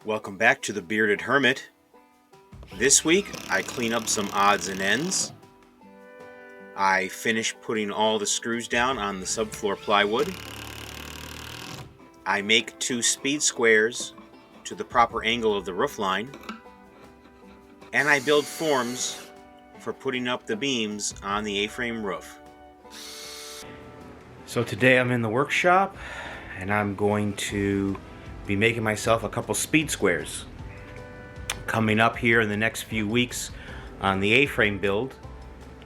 Welcome back to the Bearded Hermit. This week I clean up some odds and ends. I finish putting all the screws down on the subfloor plywood. I make 2 speed squares to the proper angle of the roof line. And I build forms for putting up the beams on the A-frame roof. So today I'm in the workshop and I'm going to be making myself a couple speed squares. Coming up here in the next few weeks on the A-frame build,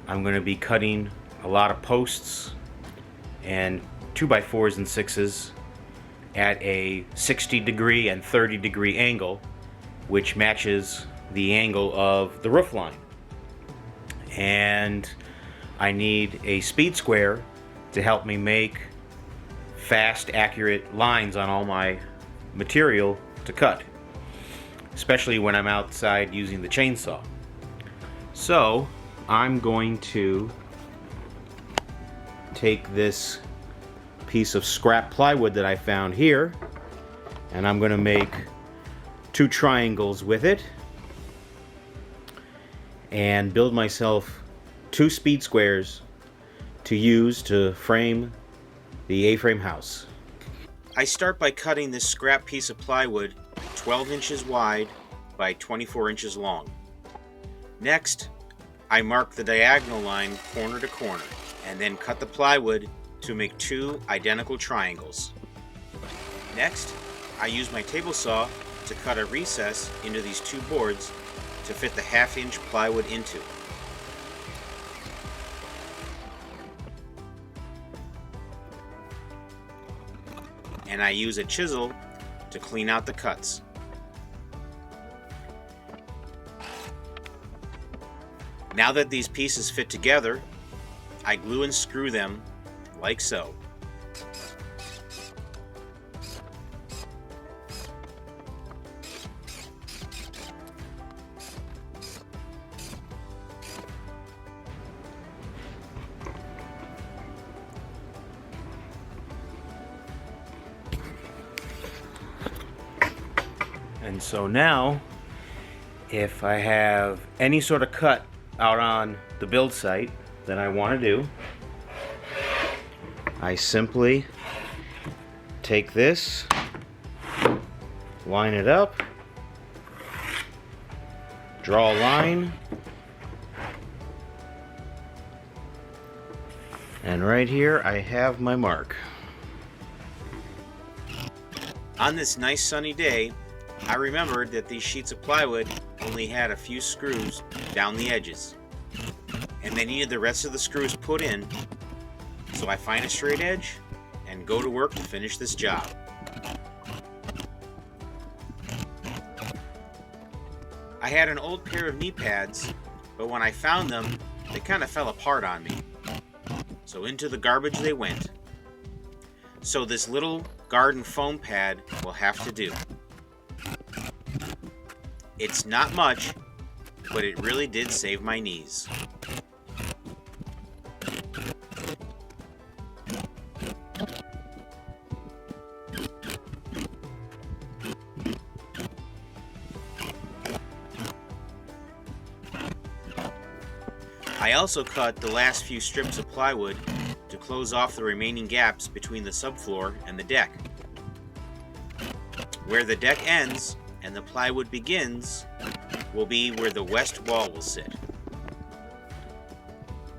I'm going to be cutting a lot of posts and 2x4s and 6s at a 60-degree and 30-degree angle, which matches the angle of the roof line. And I need a speed square to help me make fast, accurate lines on all my material to cut, especially when I'm outside using the chainsaw. So I'm going to take this piece of scrap plywood that I found here, and I'm going to make 2 triangles with it and build myself 2 speed squares to use to frame the A-frame house. I start by cutting this scrap piece of plywood 12 inches wide by 24 inches long. Next, I mark the diagonal line corner to corner and then cut the plywood to make 2 identical triangles. Next, I use my table saw to cut a recess into these 2 boards to fit the 1/2 inch plywood into. And I use a chisel to clean out the cuts. Now that these pieces fit together, I glue and screw them like so. And so now, if I have any sort of cut out on the build site that I want to do, I simply take this, line it up, draw a line, and right here I have my mark. On this nice sunny day, I remembered that these sheets of plywood only had a few screws down the edges, and they needed the rest of the screws put in, so I find a straight edge and go to work to finish this job. I had an old pair of knee pads, but when I found them, they kind of fell apart on me, so into the garbage they went. So this little garden foam pad will have to do. It's not much, but it really did save my knees. I also cut the last few strips of plywood to close off the remaining gaps between the subfloor and the deck. Where the deck ends and the plywood begins will be where the west wall will sit.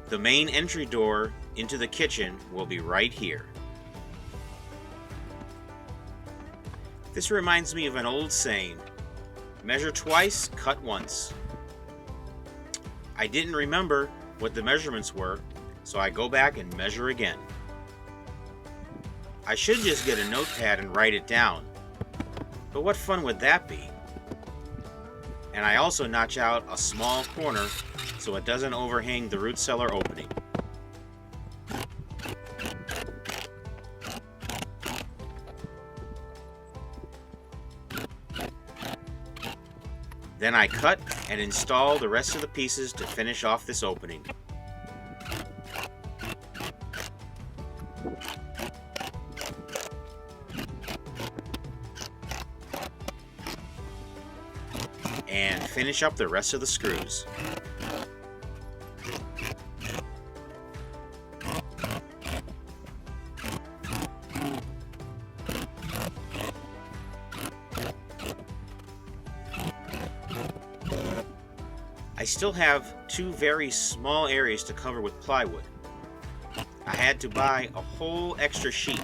The main entry door into the kitchen will be right here. This reminds me of an old saying, measure twice, cut once. I didn't remember what the measurements were, so I go back and measure again. I should just get a notepad and write it down, but what fun would that be? And I also notch out a small corner so it doesn't overhang the root cellar opening. Then I cut and install the rest of the pieces to finish off this opening. and finish up the rest of the screws. I still have two very small areas to cover with plywood. I had to buy a whole extra sheet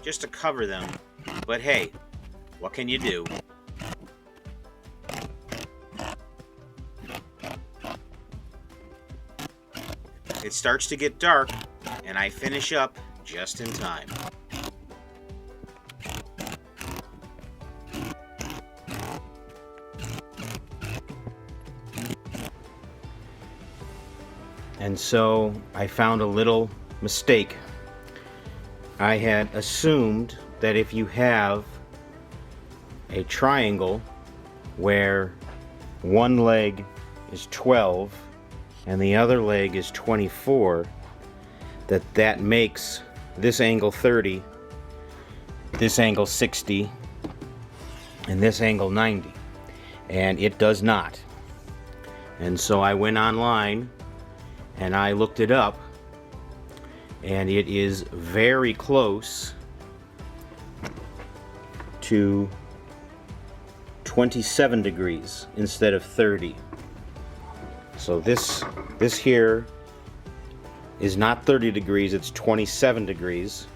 just to cover them, but hey, what can you do? It starts to get dark, and I finish up just in time. And so I found a little mistake. I had assumed that if you have a triangle where one leg is 12 and the other leg is 24, that makes this angle 30, this angle 60, and this angle 90. And it does not. And so I went online and I looked it up, and it is very close to 27 degrees instead of 30. So this here is not 30 degrees, it's 27 degrees.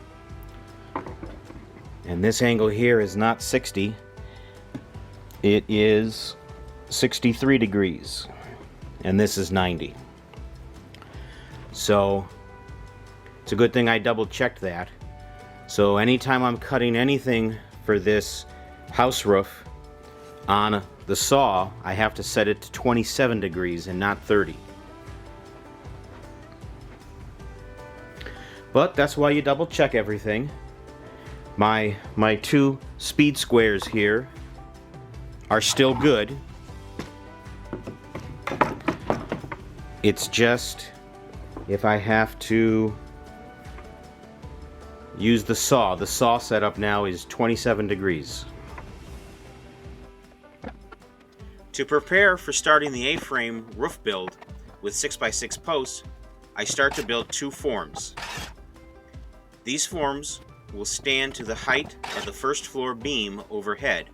And this angle here is not 60, it is 63 degrees. And this is 90. So it's a good thing I double checked that. So anytime I'm cutting anything for this house roof on the saw, I have to set it to 27 degrees and not 30. But that's why you double check everything. My two speed squares here are still good. It's just if I have to use the saw setup now is 27 degrees. To prepare for starting the A-frame roof build with 6x6 posts, I start to build two forms. These forms will stand to the height of the first floor beam overhead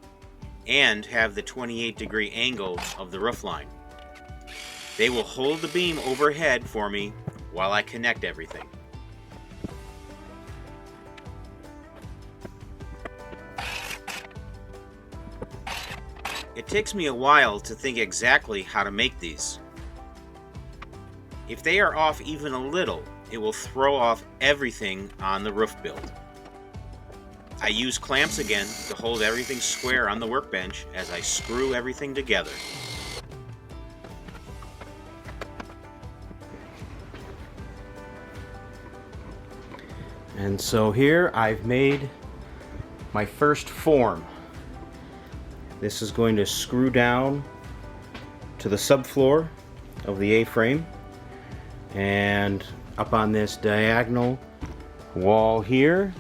and have the 28-degree angle of the roof line. They will hold the beam overhead for me while I connect everything. It takes me a while to think exactly how to make these. If they are off even a little, it will throw off everything on the roof build. I use clamps again to hold everything square on the workbench as I screw everything together. And so here I've made my first form. This is going to screw down to the subfloor of the A-frame, and up on this diagonal wall here,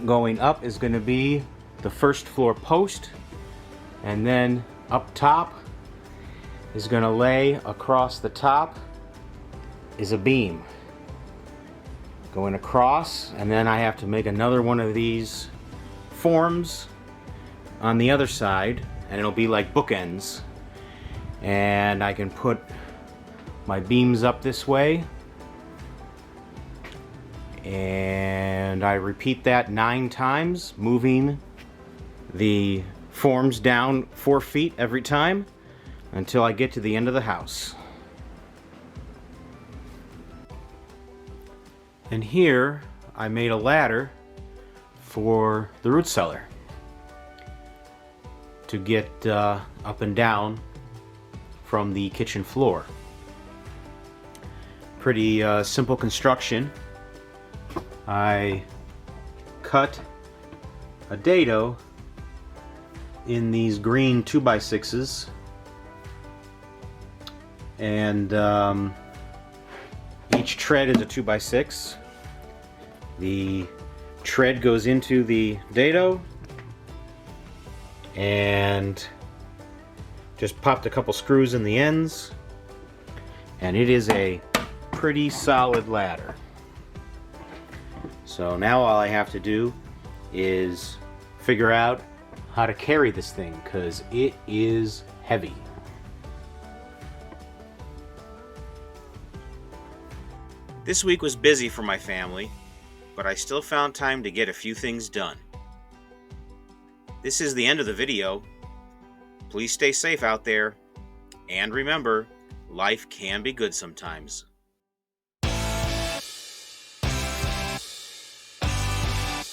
going up is going to be the first floor post, and then up top is going to lay across the top is a beam going across, and then I have to make another one of these forms on the other side, and it'll be like bookends, and I can put my beams up this way, and I repeat that 9 times, moving the forms down 4 feet every time until I get to the end of the house. And here I made a ladder for the root cellar to get up and down from the kitchen floor. Pretty simple construction. I cut a dado in these green 2x6s, and each tread is a 2x6. The tread goes into the dado, and Just popped a couple screws in the ends, and it is a pretty solid ladder. So now all I have to do is figure out how to carry this thing, because it is heavy. This week was busy for my family, but I still found time to get a few things done. This is the end of the video. Please stay safe out there, and remember, life can be good sometimes.